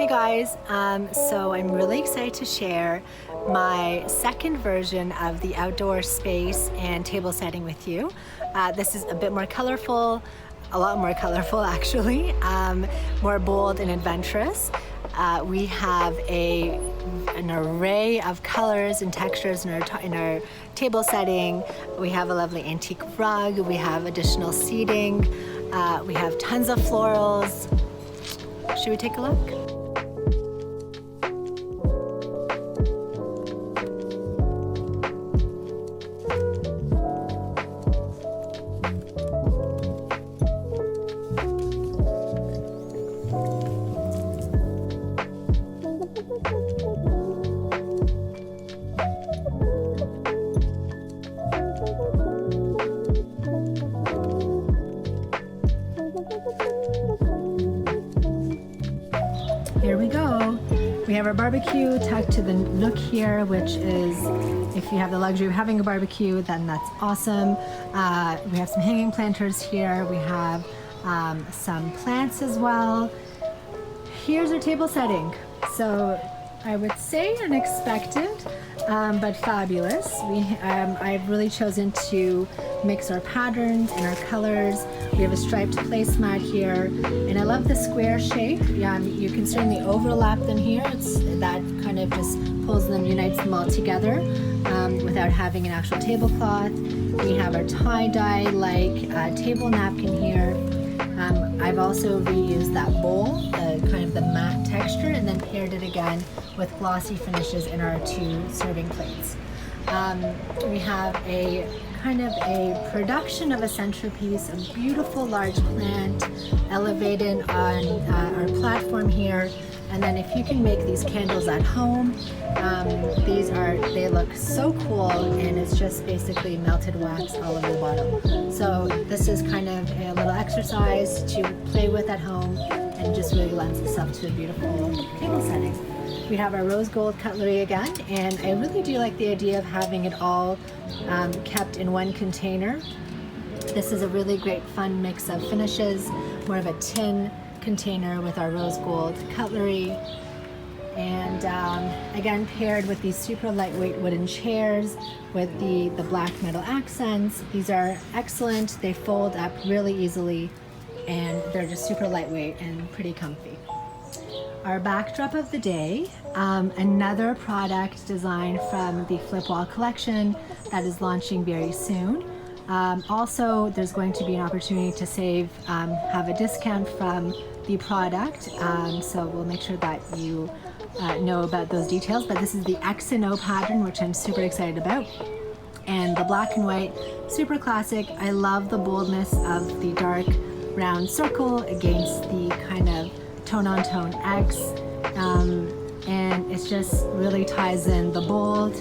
guys, so I'm really excited to share my second version of the outdoor space and table setting with you. This is a bit more colorful, a lot more colorful actually, more bold and adventurous. We have an array of colors and textures in our table setting. We have a lovely antique rug, we have additional seating, we have tons of florals. Should we take a look? Here we go. We have our barbecue tucked to the nook here, which is, if you have the luxury of having a barbecue, then that's awesome. We have some hanging planters here. We have some plants as well. Here's our table setting. So I would say unexpected, but fabulous. I've really chosen to mix our patterns and our colors. We have a striped placemat here, and I love the square shape. You can certainly overlap them here. That kind of just pulls them, unites them all together without having an actual tablecloth. We have our tie-dye like table napkin here. I've also reused that bowl, kind of the matte texture, and then paired it again with glossy finishes in our two serving plates. We have a kind of a production of a centerpiece, a beautiful large plant elevated on our platform here. And then if you can make these candles at home, they look so cool, and it's just basically melted wax all over the bottom. So this is kind of a little exercise to play with at home, and just really lends itself to a beautiful table setting. We have our rose gold cutlery again, and I really do like the idea of having it all kept in one container. This is a really great fun mix of finishes, more of a tin container with our rose gold cutlery, and again paired with these super lightweight wooden chairs with the black metal accents. These are excellent. They fold up really easily, and they're just super lightweight and pretty comfy. Our backdrop of the day, another product designed from the Flip Wall collection that is launching very soon. Also, there's going to be an opportunity to save, have a discount from the product, so we'll make sure that you know about those details. But this is the X and O pattern, which I'm super excited about, and the black and white, super classic. I love the boldness of the dark round circle against the kind of tone-on-tone X, and it just really ties in the bold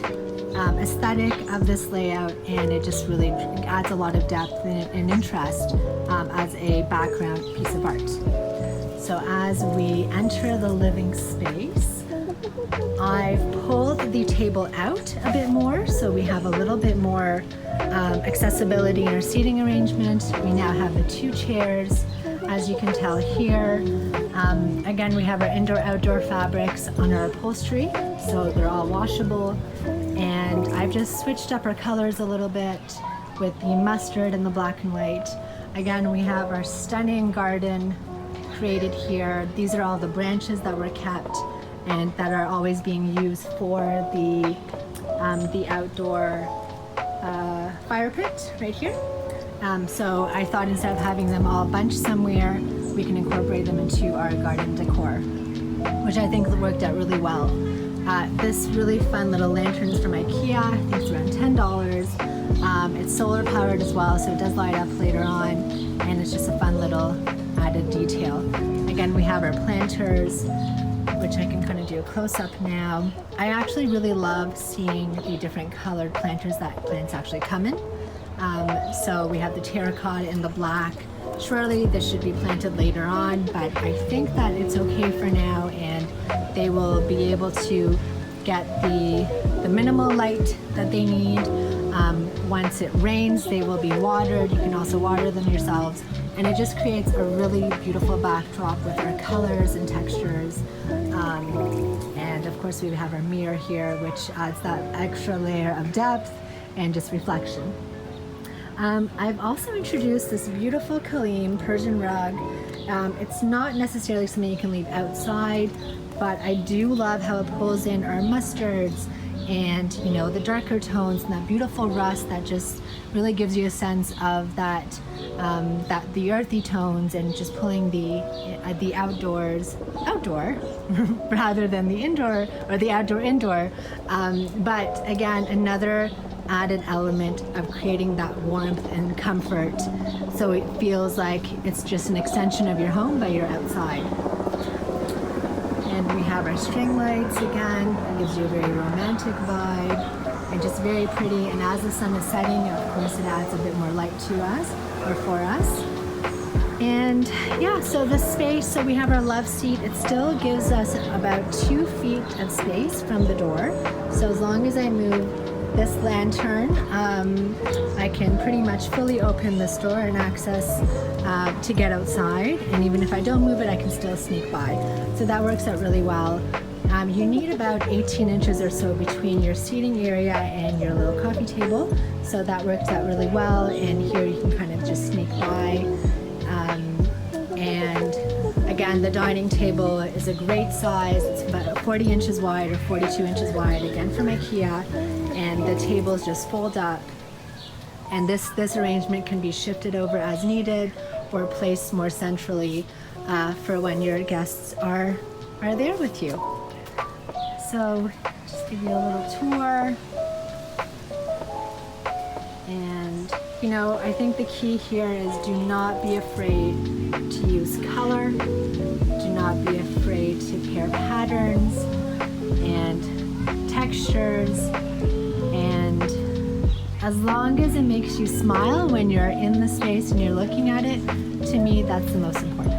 aesthetic of this layout, and it just really adds a lot of depth and interest as a background piece of art. So as we enter the living space, I've pulled the table out a bit more, so we have a little bit more accessibility in our seating arrangement. We now have the two chairs, as you can tell here. Again, we have our indoor-outdoor fabrics on our upholstery, so they're all washable. And I've just switched up our colors a little bit with the mustard and the black and white. Again, we have our stunning garden created here. These are all the branches that were kept and that are always being used for the outdoor fire pit right here. So I thought instead of having them all bunched somewhere, we can incorporate them into our garden decor, which I think worked out really well. This really fun little lanterns from IKEA, I think it's around $10. It's solar powered as well, so it does light up later on, and it's just a fun little added detail. Again, we have our planters, which I can kind of do a close-up now. I actually really love seeing the different colored planters that plants actually come in. So we have the terracotta and the black. Surely this should be planted later on, but I think that it's okay for now, and they will be able to get the minimal light that they need. Once it rains, they will be watered. You can also water them yourselves, and it just creates a really beautiful backdrop with our colors and textures. And of course we have our mirror here, which adds that extra layer of depth and just reflection. I've also introduced this beautiful Kaleem Persian rug. It's not necessarily something you can leave outside, but I do love how it pulls in our mustards and, you know, the darker tones and that beautiful rust that just really gives you a sense of that the earthy tones, and just pulling the outdoor rather than the indoor, or the outdoor. But again, another added element of creating that warmth and comfort, so it feels like it's just an extension of your home, but you're outside. And we have our string lights again. It gives you a very romantic vibe and just very pretty. And as the sun is setting, of course, it adds a bit more light to us, or for us. And yeah, so the space, so we have our love seat. It still gives us about 2 feet of space from the door. So as long as I move this lantern, I can pretty much fully open this door and access to get outside. And even if I don't move it, I can still sneak by. So that works out really well. You need about 18 inches or so between your seating area and your little coffee table. So that works out really well. And here you can kind of just sneak by. And again, the dining table is a great size. It's about 40 inches wide or 42 inches wide, again from IKEA. And the tables just fold up. And this arrangement can be shifted over as needed, or placed more centrally for when your guests are there with you. So just give you a little tour. And you know, I think the key here is do not be afraid to use color. Do not be afraid to pair patterns and textures. And as long as it makes you smile when you're in the space and you're looking at it, to me, that's the most important.